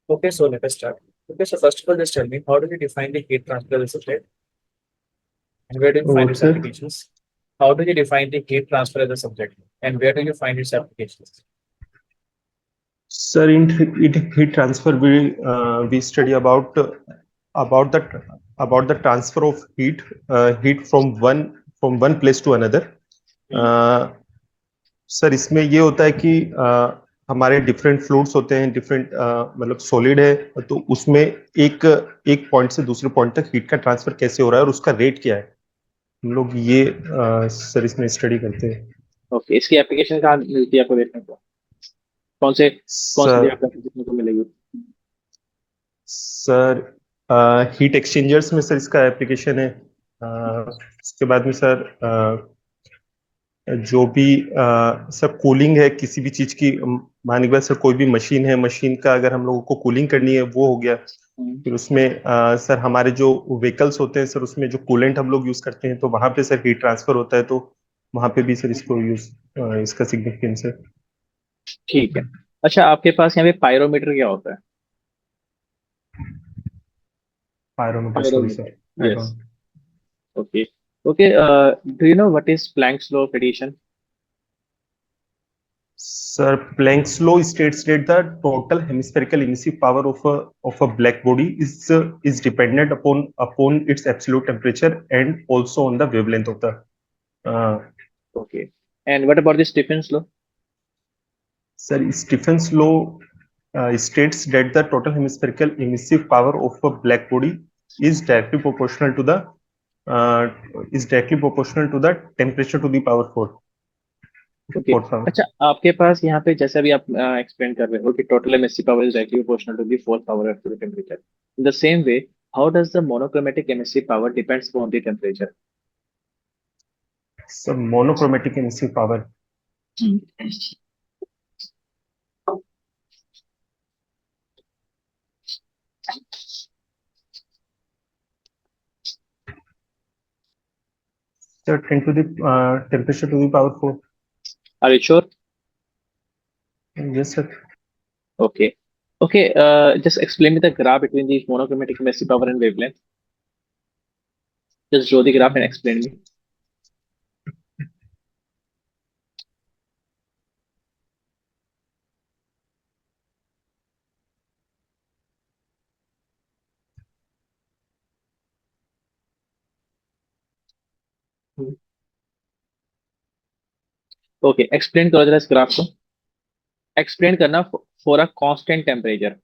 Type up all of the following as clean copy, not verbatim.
Okay, so let us start. Okay, so first of all, just tell me, how do you define the heat transfer as a subject, and where do you find its What's it? applications? How do you define the heat transfer as a subject, and where do you find its applications? Sir, in heat transfer, we study about the about the transfer of heat from one place to another. Hmm. Sir इसमें ये होता है कि हमारे different fluids होते हैं, different मतलब solid है, तो उसमें एक एक पॉइंट से दूसरे पॉइंट तक हीट का ट्रांसफर कैसे हो रहा है और उसका रेट क्या है, हम लोग ये सर इसमें स्टडी करते हैं। ओके, इसकी एप्लीकेशन कहाँ मिलती है आपको देखने को? कौन से कौन सी सर जगह पर देखने को मिलेगी? सर हीट एक्सचेंजर्स में सर इसका एप्लीकेशन है। उसके बाद में सर जो भी सर कूलिंग है किसी भी चीज की, मान लीजिए सर कोई भी मशीन है, मशीन का अगर हम लोगों को कूलिंग करनी है वो हो गया। हम्म। फिर उसमें सर हमारे जो व्हीकल्स होते हैं सर, उसमें जो कूलेंट हम लोग यूज करते हैं तो वहां पे सर हीट ट्रांसफर होता है, तो वहां पे भी सर इसको यूज इसका सिग्निफिकेंस है। ठीक है। अच्छा, आपके पास यहाँ पे पायरोमीटर क्या होता है? Pyrometer, sorry pyrometer, sir, I yes. Don't. Okay. Okay, do you know what is Planck's law of addition? Sir, Planck's law states that the total hemispherical emissive power of a black body is dependent upon its absolute temperature and also on the wavelength of the. Uh, okay, and what about the Stephen's law? Sir, Stephen's law states that the total hemispherical emissive power of a black body is directly proportional to the uh, temperature to the power okay. fourth power. अच्छा, आपके पास यहाँ पे जैसे अभी आप explain कर रहे हो कि total emissive power is directly proportional to the fourth power of the temperature, in the same way how does the monochromatic emissive power depends on the temperature? So monochromatic emissive power. So 10 to the temperature to the power 4. Are you sure? Yes, sir. Okay. Okay, just explain me the graph between the monochromatic emissive power and wavelength. Just draw the graph and explain me. Okay, explain करो जरा इस graph को। Explain करना for a constant temperature.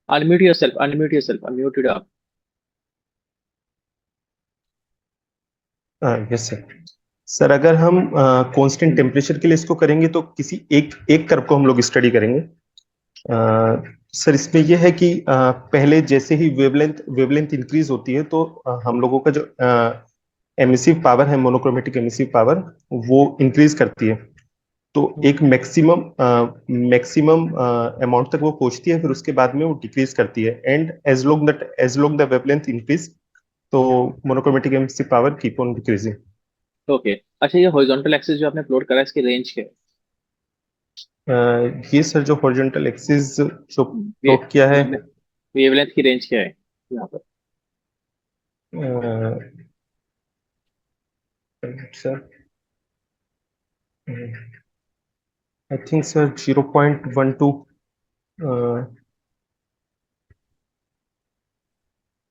Unmute yourself, unmute yourself, unmute it up. Yes sir. Sir अगर हम constant temperature के लिए इसको करेंगे तो किसी एक एक कर्व को हम लोग स्टडी करेंगे। सर इसमें यह है कि पहले जैसे ही वेवलेंथ इंक्रीज होती है तो हम लोगों का जो एमिसिव पावर है, मोनोक्रोमेटिक एमिसिव पावर, वो इंक्रीज करती है। तो एक मैक्सिमम मैक्सिमम अमाउंट तक वो पहुंचती है, फिर उसके बाद में वो डिक्रीज करती है, and as long the wavelength increase, तो monochromatic emissive power keep on decreasing. Okay. अच्छा, ये हॉरिजॉन्टल एक्सिस जो आपने प्लॉट करा है, इसकी रेंज क्या ये सर जो हॉरिजॉन्टल एक्सिस जो है? प्लॉट किया है, वेवलेंथ की रेंज क्या है यहाँ पर? Sir I think sir 0.12।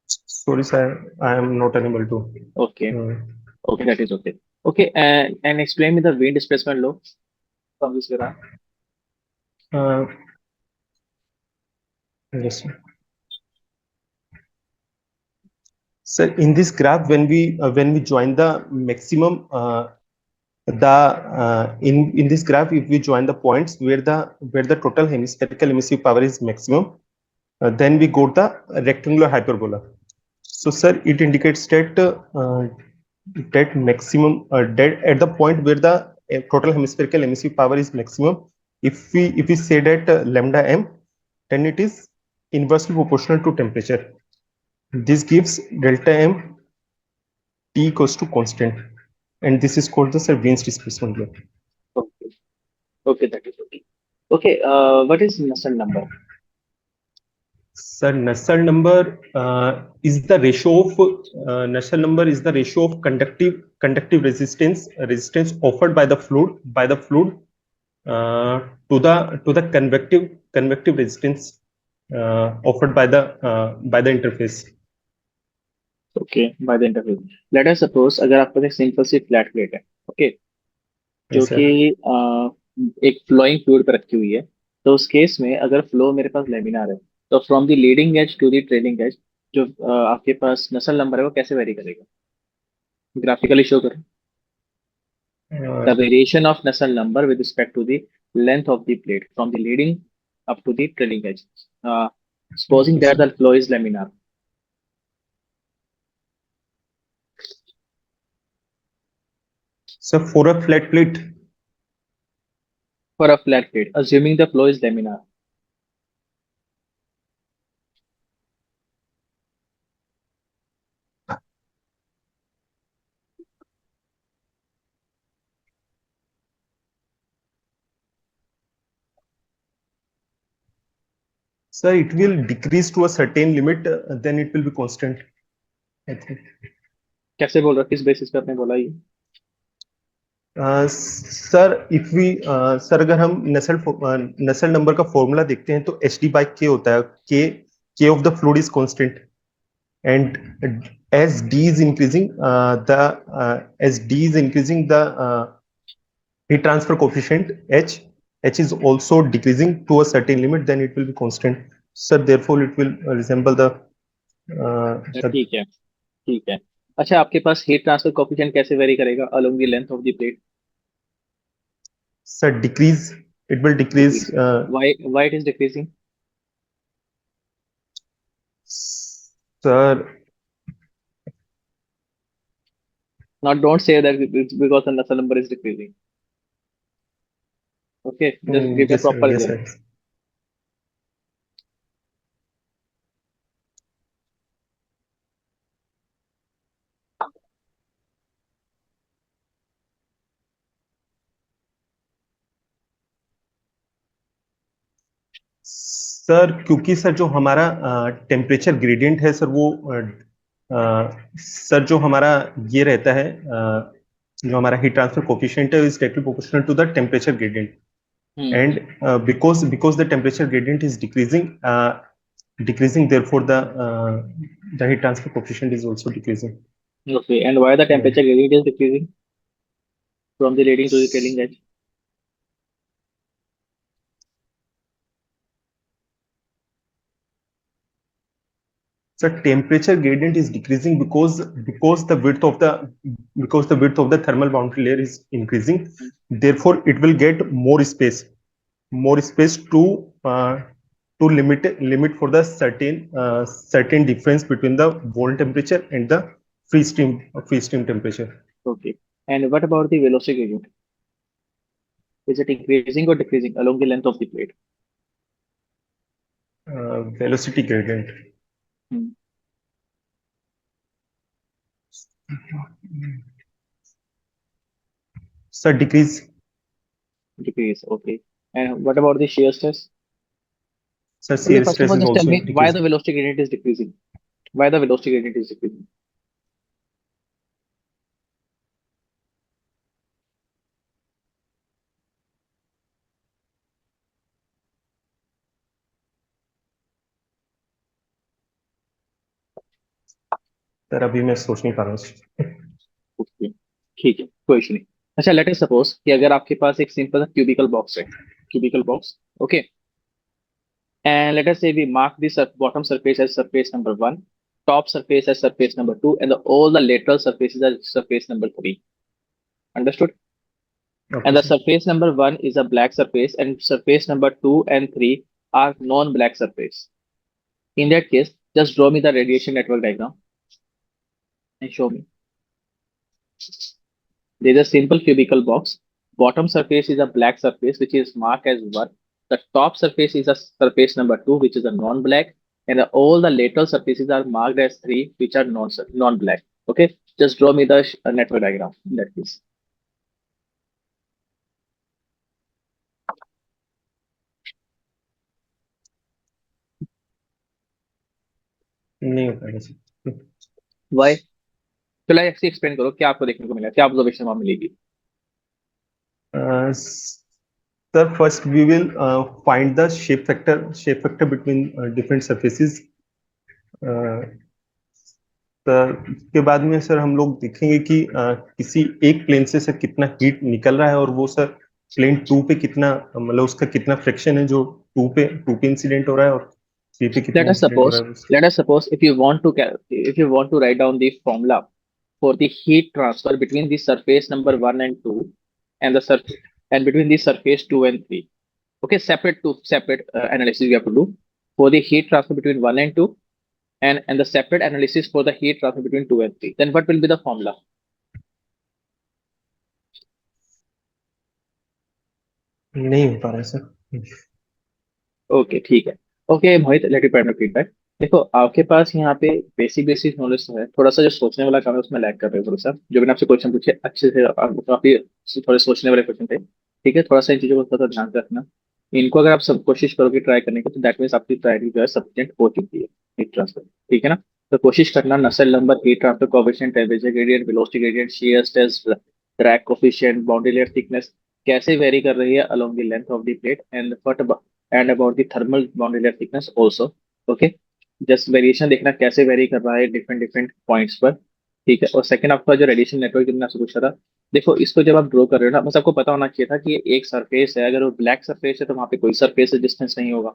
Sorry sir, I am not unable to. Okay. Okay, that is okay. Okay, and explain me the wind displacement law from this graph. Yes sir, in this graph when we join the maximum the in this graph, if we join the points where the total hemispherical emissive power is maximum, then we got the rectangular hyperbola. So sir, it indicates that maximum that at the point where the total hemispherical emissive power is maximum, if we say that lambda m, then it is inversely proportional to temperature. This gives delta m t equals to constant. and this is called the sir Wien's displacement law. Okay. Okay, that is okay. Okay, what is Nusselt number? Sir, Nusselt number is the ratio of Nusselt number is the ratio of conductive resistance offered by the fluid to the convective resistance offered by the interface. Okay, by the interface. Let us suppose अगर आपके पास simple सी flat plate है, okay, जो Yes, कि sir. एक flowing fluid पर रखी हुई है, तो उस केस में अगर फ्लो मेरे पास लेमिनार है, तो from the leading edge to the trailing edge जो आपके पास नसल नंबर है वो कैसे वेरी करेगा? ग्राफिकली शो करें Uh, the variation of Nusselt number with respect to the length of the plate from the leading up to the trailing edge. Supposing okay, that sir. the flow is laminar. So for a flat plate, For a flat plate, assuming the flow is laminar. sir, it will decrease to a certain limit, then it will be constant, I think. कैसे बोल रहा किस basis पे आपने बोला ये? Sir if we sir अगर हम नसल नंबर का फॉर्मूला देखते हैं तो एच डी बाई के होता है, के of the fluid is constant and as d is increasing the heat transfer coefficient h is also decreasing to a certain limit, then it will be constant, sir, therefore it will resemble the ठीक है, ठीक है. अच्छा, आपके पास heat transfer coefficient कैसे very करेगा along the length of the plate? sir decrease, it will decrease, Decrease. Why it is decreasing? sir. Now don't say that it's because the Nusselt number is decreasing. Okay, just give a Yes, sir. proper Yes, reason. sir. Sir क्योंकि sir जो हमारा temperature gradient है sir वो sir जो हमारा ये रहता है जो हमारा हीट ट्रांसफर कोफिशिएंट है is directly proportional to the temperature gradient and because the temperature gradient is decreasing, therefore the heat transfer coefficient is also decreasing. Okay, and why the temperature gradient is decreasing from the leading to the trailing edge? So temperature gradient is decreasing because the width of the thermal boundary layer is increasing. Therefore, it will get more space to limit for the certain difference between the boil temperature and the free stream temperature. Okay. And what about the velocity gradient? Is it increasing or decreasing along the length of the plate? Velocity gradient. Hmm. Sir, decrease. Decrease. Okay. And what about the shear stress? Sir, Okay, shear first of stress all, is just tell also me why the decreasing. velocity gradient is decreasing. Why the velocity gradient is decreasing? Sir अभी मैं सोच नहीं पा रहा हूँ. Okay. ठीक है, कोई इशू नहीं. अच्छा, लेट अस सपोज कि अगर आपके पास एक सिंपल क्यूबिकल बॉक्स है, cubical box, okay, and let us say we mark the bottom surface as surface number 1, top surface as surface number 2, and all the lateral surfaces as surface number 3. Understood? Okay, And the sir. surface number 1 is a black surface, and surface number 2 and 3 are non-black surface. In that case, just draw me the radiation network diagram and show me. There is a simple cubical box. Bottom surface is a black surface which is marked as 1. The top surface is a surface number 2 which is a non-black, and all the lateral surfaces are marked as 3 which are non-black. Okay. Just draw me the network diagram in that case. नहीं हो पाएगा sir. Why? चलो ऐसे explain करो, क्या आपको देखने को मिला, क्या ऑब्जर्वेशन वहां मिलेगी? Sir first we will find the shape factor between different surfaces. Sir उसके बाद में सर हम लोग देखेंगे कि किसी एक प्लेन से सर कितना हीट निकल रहा है, और वो सर प्लेन टू पे कितना, मतलब उसका कितना फ्रिक्शन है जो टू पे इंसिडेंट हो रहा है, और थ्री पे Let कितना us इंसिडेंट हो रहा suppose, है उसका। let us suppose if you want to if you want to write down the formula for the heat transfer between the surface number 1 and 2 and the surface and between the surface 2 and 3. Okay, separate analysis you have to do for the heat transfer between 1 and 2, and the separate analysis for the heat transfer between 2 and 3. Then what will be the formula? नहीं हो पा रहा है sir. Okay ठीक है। Okay मोहित, let me provide feedback. देखो आपके पास यहाँ पे बेसिक बेसिक नॉलेज तो है, थोड़ा सा जो सोचने वाला काम है उसमें लैग कर रहे हो थोड़ा सा। जो मैंने आपसे क्वेश्चन पूछे अच्छे से काफी थोड़े सोचने वाले क्वेश्चन थे। ठीक है, थोड़ा सा इन चीजों को थोड़ा सा ध्यान से रखना। इनको अगर आप सब कोशिश करोगे ट्राई करने की, तो दैट मीन्स आपकी ट्राई जो है सफिशिएंट हो चुकी है हीट ट्रांसफर। ठीक है ना? तो कोशिश करना नसेल number, heat transfer coefficient, temperature gradient, velocity gradient, shear stress, drag coefficient, boundary layer thickness कैसे वेरी कर रही है along the length of the plate, and about the thermal boundary layer thickness also. Okay, just variation देखना कैसे very कर रहा है different different points पर। ठीक है, और सेकंड आपका जो रेडिएशन नेटवर्क जितना आपसे पूछा था, देखो इसको जब आप ड्रॉ कर रहे हो ना, बस आपको पता होना चाहिए था कि ये एक सरफेस है। अगर वो ब्लैक सरफेस है तो वहां पे कोई सरफेस डिस्टेंस नहीं होगा।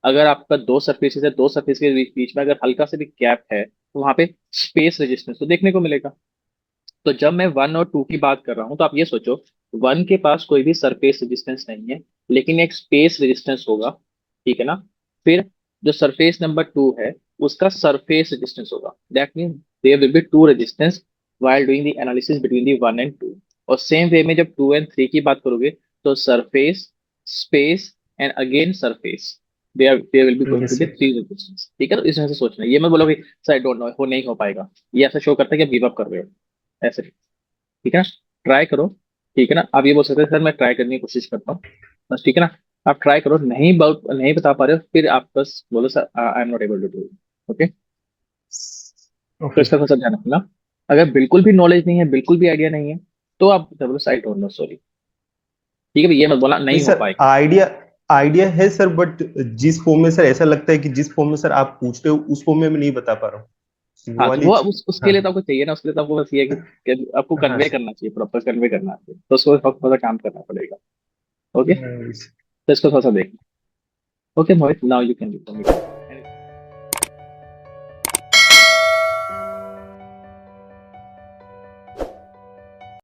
अगर आपका दो सरफेसेस है, दो सरफेस के बीच बीच में अगर हल्का से भी गैप है, तो वहां पे स्पेस रेजिस्टेंस तो देखने को मिलेगा। तो जब मैं 1 और 2 की बात कर रहा हूँ, तो आप ये सोचो, 1 के पास कोई भी सरफेस रेजिस्टेंस नहीं है, लेकिन एक स्पेस रेजिस्टेंस होगा। ठीक है ना? फिर जो सरफेस नंबर 2 है, उसका सरफेस रेजिस्टेंस होगा। That mean there will be two resistance while doing the analysis between the 1 and 2। और सेम वे में जब 2 and 3 की बात करोगे, तो surface, space and again surface, there will be going to yes be sir. Three resistance. ठीक है, तो इसमें से सोचना, ये मैं बोला भाई सर आई डोंट नो, हो नहीं हो पाएगा, ये ऐसा शो करता है कि आप गिव अप कर रहे हो ऐसे। ठीक है ना? ट्राई करो। ठीक है ना? आप ये बोल सकते हैं सर मैं ट्राई करने की कोशिश करता हूँ, बस। ठीक है ना? आप ट्राई करो, नहीं बता पा रहे हो, फिर आप बस बोलो sir I am not able to do. Okay, तो ओके। इसका थोड़ा सा ध्यान रखना। अगर बिल्कुल भी नॉलेज नहीं है, बिल्कुल भी आइडिया नहीं है, तो आप बोलो sir I don't know, sorry. ठीक है, ये मत बोला नहीं नहीं हो सर, पाएगा। आइडिया आइडिया है सर, बट जिस फॉर्म में सर ऐसा लगता है कि जिस फॉर्म में सर आप पूछ रहे हो उस फॉर्म में मैं नहीं बता पा रहा हूँ, वो हाँ, तो वाली वो उसके हाँ लिए तो आपको चाहिए ना, उसके लिए तो आपको बस ये है कि आपको हाँ कन्वे सर। करना चाहिए, प्रॉपर कन्वे करना चाहिए, तो उसको थोड़ा सा काम करना पड़ेगा। ओके, हाँ, तो इसको थोड़ा सा देख। Okay Mohit, now you can